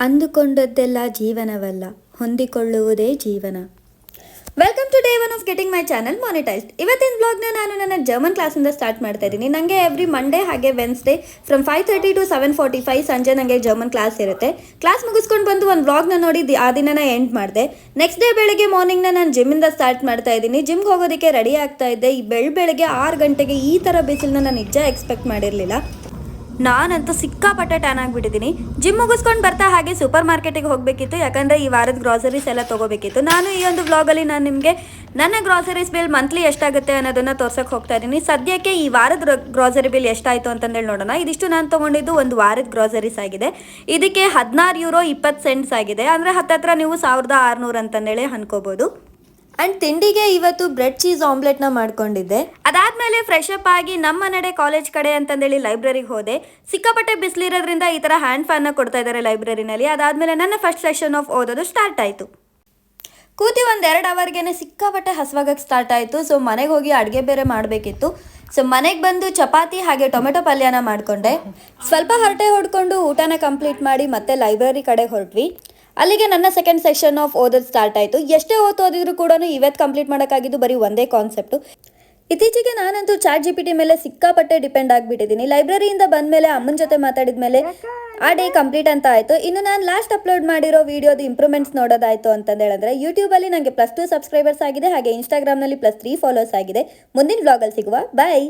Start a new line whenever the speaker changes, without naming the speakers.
ಅಂದುಕೊಂಡದ್ದೆಲ್ಲ ಜೀವನವಲ್ಲ, ಹೊಂದಿಕೊಳ್ಳುವುದೇ ಜೀವನ. Welcome to day one of getting my channel monetised. ಇವತ್ತಿನ ಬ್ಲಾಗ್ನ ನಾನು ನನ್ನ ಜರ್ಮನ್ ಕ್ಲಾಸಿಂದ ಸ್ಟಾರ್ಟ್ ಮಾಡ್ತಾ ಇದ್ದೀನಿ. ನನಗೆ ಎವ್ರಿ ಮಂಡೇ ಹಾಗೆ ವೆನ್ಸ್ಡೇ ಫ್ರಮ್ 5:30 to 7:45 ಸಂಜೆ ನನಗೆ ಜರ್ಮನ್ ಕ್ಲಾಸ್ ಇರುತ್ತೆ. ಕ್ಲಾಸ್ ಮುಗಿಸ್ಕೊಂಡು ಬಂದು ಒಂದು ಬ್ಲಾಗ್ನ ನೋಡಿ ಆ ದಿನನ ಎಂಡ್ ಮಾಡಿದೆ. ನೆಕ್ಸ್ಟ್ ಡೇ ಬೆಳಗ್ಗೆ ಮಾರ್ನಿಂಗ್ನ ನಾನು ಜಿಮ್ಮಿಂದ ಸ್ಟಾರ್ಟ್ ಮಾಡ್ತಾ ಇದ್ದೀನಿ. ಜಿಮ್ಗೆ ಹೋಗೋದಕ್ಕೆ ರೆಡಿ ಆಗ್ತಾ ಇದ್ದೆ. ಈ ಬೆಳಗ್ಗೆ 6 ಗಂಟೆಗೆ ಈ ಥರ ಬಿಸಿಲನ್ನ ನಾನು ನಿಜ ಎಕ್ಸ್ಪೆಕ್ಟ್ ಮಾಡಿರಲಿಲ್ಲ. ನಾನಂತೂ ಸಿಕ್ಕಾಪಟ್ಟೆ ಟ್ಯಾನ್ ಆಗಿಬಿಟ್ಟಿದ್ದೀನಿ. ಜಿಮ್ ಮುಗಿಸ್ಕೊಂಡು ಬರ್ತಾ ಹಾಗೆ ಸೂಪರ್ ಮಾರ್ಕೆಟಿಗೆ ಹೋಗಬೇಕಿತ್ತು, ಯಾಕಂದರೆ ಈ ವಾರದ ಗ್ರಾಸರೀಸ್ ಎಲ್ಲ ತೊಗೋಬೇಕಿತ್ತು. ನಾನು ಈ ಒಂದು ವ್ಲಾಗಲ್ಲಿ ನಾನು ನಿಮಗೆ ನನ್ನ ಗ್ರಾಸರೀಸ್ ಬಿಲ್ ಮಂತ್ಲಿ ಎಷ್ಟಾಗುತ್ತೆ ಅನ್ನೋದನ್ನು ತೋರ್ಸೋಕೆ ಹೋಗ್ತಾ ಇದ್ದೀನಿ. ಸದ್ಯಕ್ಕೆ ಈ ವಾರದ ಗ್ರಾಸರಿ ಬಿಲ್ ಎಷ್ಟಾಯಿತು ಅಂತಂದೇಳಿ ನೋಡೋಣ. ಇದಿಷ್ಟು ನಾನು ತೊಗೊಂಡಿದ್ದು ಒಂದು ವಾರದ ಗ್ರಾಸರೀಸ್ ಆಗಿದೆ. ಇದಕ್ಕೆ €16.20 ಆಗಿದೆ. ಅಂದರೆ ಹತ್ತತ್ರ ನೀವು 1600 ಅಂತಂದೇಳಿ ಅನ್ಕೋಬೋದು. ಆ್ಯಂಡ್ ತಿಂಡಿಗೆ ಇವತ್ತು ಬ್ರೆಡ್ ಚೀಸ್ ಆಮ್ಲೆಟ್ನ ಮಾಡ್ಕೊಂಡಿದ್ದೆ. ಅದಾದಮೇಲೆ ಫ್ರೆಶ್ ಅಪ್ ಆಗಿ ನಮ್ಮ ನಡೆ ಕಾಲೇಜ್ ಕಡೆ ಅಂತಂದೇಳಿ ಲೈಬ್ರರಿಗೆ ಹೋದೆ. ಸಿಕ್ಕಾಪಟ್ಟೆ ಬಿಸಿಲಿರೋದ್ರಿಂದ ಈ ಥರ ಹ್ಯಾಂಡ್ ಫ್ಯಾನ್ನ ಕೊಡ್ತಾ ಇದ್ದಾರೆ ಲೈಬ್ರರಿನಲ್ಲಿ. ಅದಾದಮೇಲೆ ನನ್ನ ಫಸ್ಟ್ ಸೆಷನ್ ಆಫ್ ಓದೋದು ಸ್ಟಾರ್ಟ್ ಆಯಿತು. ಕೂತಿ 1-2 ಅವರ್ಗೆ ಸಿಕ್ಕಾಪಟ್ಟೆ ಹಸುವಾಗಕ್ಕೆ ಸ್ಟಾರ್ಟ್ ಆಯಿತು. ಸೊ ಮನೆಗೆ ಹೋಗಿ ಅಡುಗೆ ಬೇರೆ ಮಾಡಬೇಕಿತ್ತು. ಸೊ ಮನೆಗೆ ಬಂದು ಚಪಾತಿ ಹಾಗೆ ಟೊಮೆಟೊ ಪಲ್ಯನ ಮಾಡಿಕೊಂಡೆ. ಸ್ವಲ್ಪ ಹರಟೆ ಹೊಡ್ಕೊಂಡು ಊಟನ ಕಂಪ್ಲೀಟ್ ಮಾಡಿ ಮತ್ತೆ ಲೈಬ್ರರಿ ಕಡೆ ಹೊರಟ್ವಿ. ಅಲ್ಲಿಗೆ ನನ್ನ ಸೆಕೆಂಡ್ ಸೆಷನ್ ಆಫ್ ಓದೋದು ಸ್ಟಾರ್ಟ್ ಆಯಿತು. ಎಷ್ಟೇ ಓದಿದ್ರು ಕೂಡ ಇವತ್ತು ಕಂಪ್ಲೀಟ್ ಮಾಡೋಕ್ಕಾಗಿದ್ದು ಬರೀ ಒಂದೇ ಕಾನ್ಸೆಪ್ಟು. ಇತ್ತೀಚೆಗೆ ನಾನಂತೂ ChatGPT ಮೇಲೆ ಸಿಕ್ಕಾಪಟ್ಟೆ ಡಿಪೆಂಡ್ ಆಗಿಬಿಟ್ಟಿದ್ದೀನಿ. ಲೈಬ್ರರಿಯಿಂದ ಬಂದಮೇಲೆ ಅಮ್ಮನ ಜೊತೆ ಮಾತಾಡಿದ ಮೇಲೆ ಆ ಡೇ ಕಂಪ್ಲೀಟ್ ಅಂತ ಆಯಿತು. ಇನ್ನು ನಾನು ಲಾಸ್ಟ್ ಅಪ್ಲೋಡ್ ಮಾಡಿರೋ ವೀಡಿಯೋದು ಇಂಪ್ರೂವ್ಮೆಂಟ್ಸ್ ನೋಡೋದಾಯಿತು ಅಂತಂದೇಳಿದ್ರೆ ಯೂಟ್ಯೂಬಲ್ಲಿ ನನಗೆ +2 ಸಬ್ಸ್ಕ್ರೈಬರ್ಸ್ ಆಗಿದೆ, ಹಾಗೆ ಇನ್ಸ್ಟಾಗ್ರಾಮ್ನಲ್ಲಿ +3 ಫಾಲೋವರ್ಸ್ ಆಗಿದೆ. ಮುಂದಿನ ವ್ಲಾಗಲ್ಲಿ ಸಿಗುವ. ಬಾಯ್.